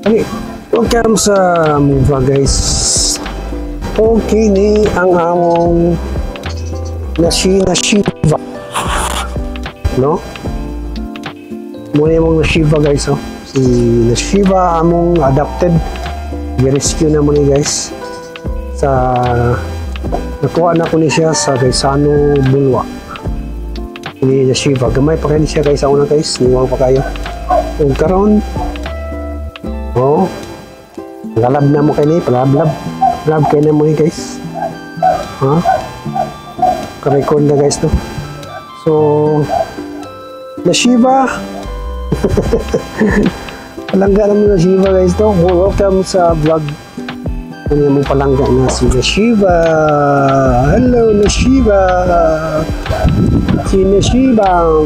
Okay, welcome sa among vlog guys. Okay ni ang among Nashiva. No? Muna yung Nashiva guys, oh. Si Nashiva among adopted. I-rescue na muna guys. Sa nakuha na ko ni siya sa Gaisano Bulwa. Ni Nashiva. Gamay pa kayo siya guys sa una guys. Niwang pa kayo. Kung karon oh, lalab na mo kayo ni, palab-lab kayo na mo ni guys, ha, ka-record na guys no. So Nashiva palangga naman Nashiva guys no. Welcome sa vlog. Ano yung palangga na si Nashiva. Hello Nashiva. Si Nashiva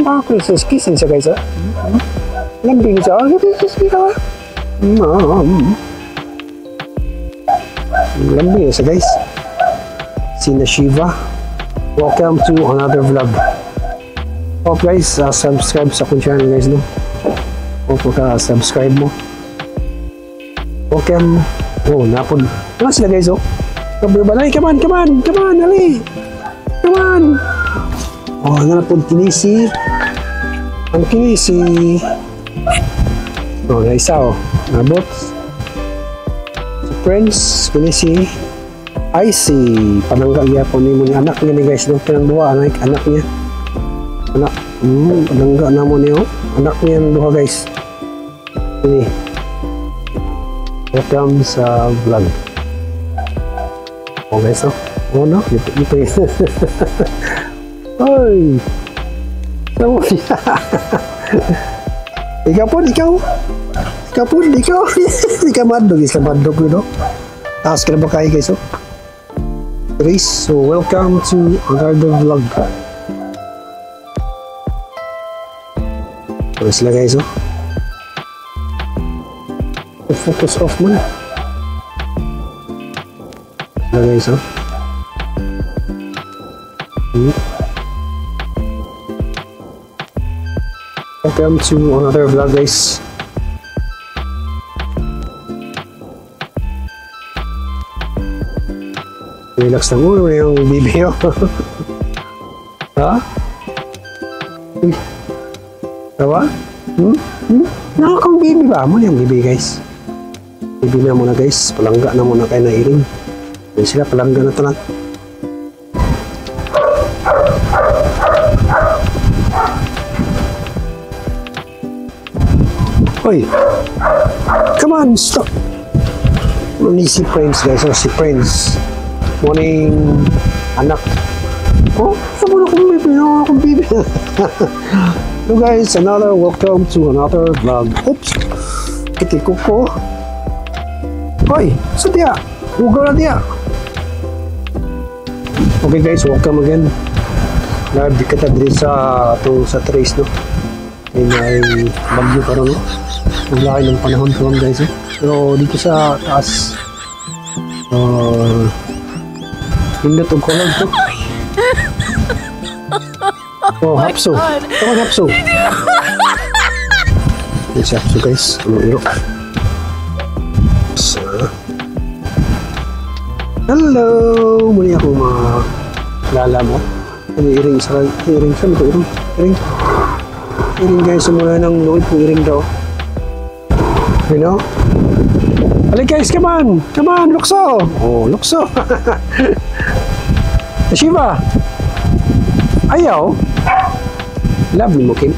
bakit sa kissing siya guys ha. Lambing siya. Lambing siya guys. Si Nashiva. Welcome to another vlog. Hope guys, subscribe sa akong channel guys no. Hope ka subscribe mo. Welcome. Oh, napon. Ano sila guys oh. Kabalay, come on, ali. Come on. Oh, napon kinisi. Ang kinisi. Oh, na isa oh. Nabot. Si Prince, kinisi. Icy. Panangga niya po ni anak niya ni guys. Nung dua, anak niya. Anak. Panangga na mo niyo. Anak niya ng duha guys. Ini. Welcome sa vlog. Oh guys oh. Oh no. Ito yun. Ay. Sama niya. Ikaw po. Ikaw madog yun, no? Taas ka na ba kayo, guys, oh? Grace, so welcome to another vlog. Ano sila, guys, oh? Focus off mo na. Sila, guys, oh? Welcome to another vlog guys. Relax lang mo yung video. Ha? Uy. Tawa? Nakakang baby ba? Mo yung baby guys. Baby na muna guys. Palangga na muna kayo na iring. Yan sila palangga na talang. Oy, come on, stop. Ini si Prince guys, si Prince. Morning, anak. Oh, sama akong baby. So guys, welcome to another vlog. Oops, kitikok ko. Oy, sa dia, hugaw na dia. Okay guys, welcome again. Live di kita diri sa Trace no. May bagyo karon no. Ang laki ng panahon karon guys eh. Pero dito sa taas pindot og color to. Oh, hapso. Come on, hapso. Yes, hapso guys. Ano iro? So, hello! Muli ako lala mo. Ano iring sa iring sa ito iring guys, sumula ng nood po iring daw. You know? Alay guys, come on, lukso! Oh, lukso! Nashiva! Ayaw! Love ni mo, Kim.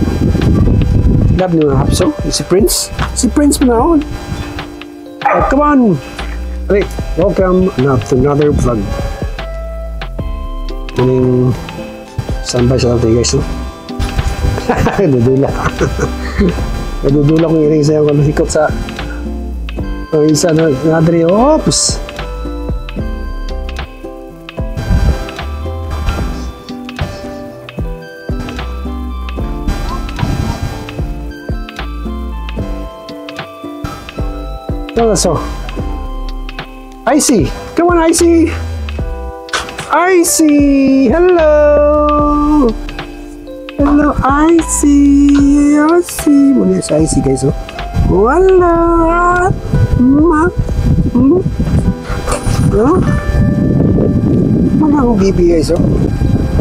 Love ni mo, hapso. Si Prince. Si Prince mo na ako. Oh, come on! Alay, welcome to another vlog. Muning standby sa natin guys, no? Nadudula kong iring sa'yo kung hikot sa isa na nadri. Oops! So, Icy! Come on, Icy! Icy! Hello! Hello, Icy! Icy! Muna sa Icy, guys, oh. Wala. Walang BB guys, oh.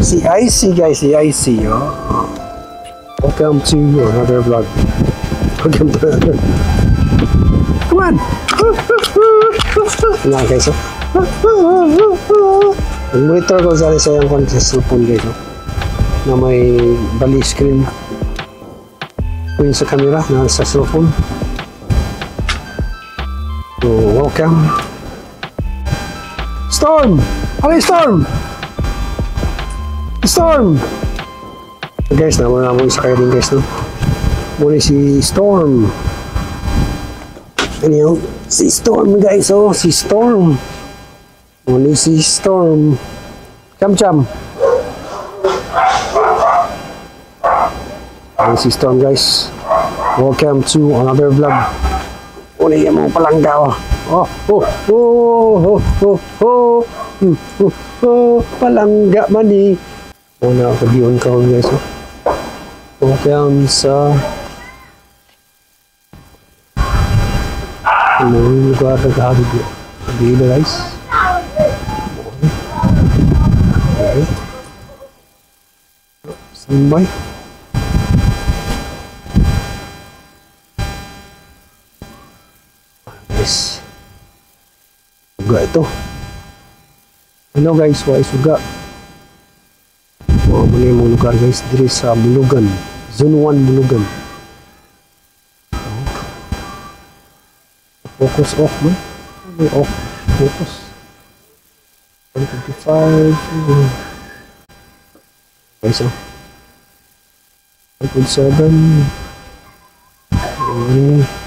Si IC guys, si IC, oh. Welcome to another vlog. Welcome to another. Come on. Nga guys, oh. Monitor ko sa yung cellphone guys, oh. Na may bali screen. Yung sa camera na sa cellphone. So, welcome. Storm! Alay, Storm! Storm! Guys, naman mo isa kayo din guys, no? Muli si Storm. Ano yung? Si Storm guys, oh, si Storm. Muli si Storm. Cham-cham. Muli si Storm guys. Welcome to another vlog. Muli yung mga palangga, oh. Palangga mani. Una ako diyon ka guys, oh. Welcome sa mga lugar na kahagod yun. Hindi na guys. Okay. Standby. Guys. Suga ito. Hello guys, why suga? Muna yung lugar guys, diri sa Bulugan, Zone 1 Bulugan. Focus off man, off, focus. 125 guys, oh. 127 okay.